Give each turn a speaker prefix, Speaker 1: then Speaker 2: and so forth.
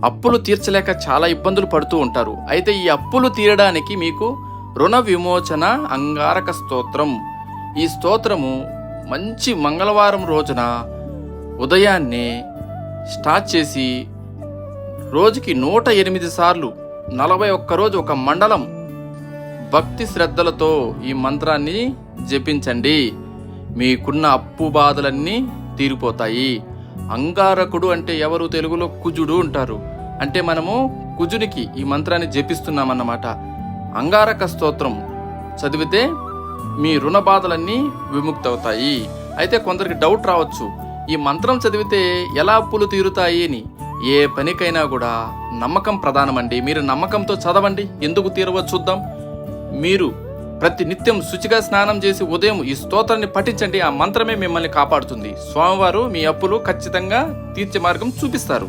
Speaker 1: అప్పులు తీర్చలేక చాలా ఇబ్బందులు పడుతూ ఉంటారు. అయితే ఈ అప్పులు తీరడానికి మీకు రుణ విమోచన అంగారక స్తోత్రం, ఈ స్తోత్రము మంచి మంగళవారం రోజున ఉదయాన్నే స్టార్ట్ చేసి రోజుకి 108 సార్లు 41 రోజు ఒక మండలం భక్తి శ్రద్ధలతో ఈ మంత్రాన్ని జపించండి. మీకున్న అప్పు బాధలన్నీ తీరిపోతాయి. అంగారకుడు అంటే ఎవరు? తెలుగులో కుజుడు అంటారు. అంటే మనము కుజునికి ఈ మంత్రాన్ని జపిస్తున్నామన్నమాట. అంగారక స్తోత్రం చదివితే మీ రుణ బాధలన్నీ విముక్తవుతాయి. అయితే కొందరికి డౌట్ రావచ్చు, ఈ మంత్రం చదివితే ఎలా అప్పులు తీరుతాయి అని. ఏ పనికైనా కూడా నమ్మకం ప్రధానమండి. మీరు నమ్మకంతో చదవండి, ఎందుకు తీరవో చూద్దాం. మీరు ప్రతి నిత్యం శుచిగా స్నానం చేసి ఉదయం ఈ స్తోత్రాన్ని పఠించండి. ఆ మంత్రమే మిమ్మల్ని కాపాడుతుంది. స్వామివారు మీ అప్పులు ఖచ్చితంగా తీర్చే మార్గం చూపిస్తారు.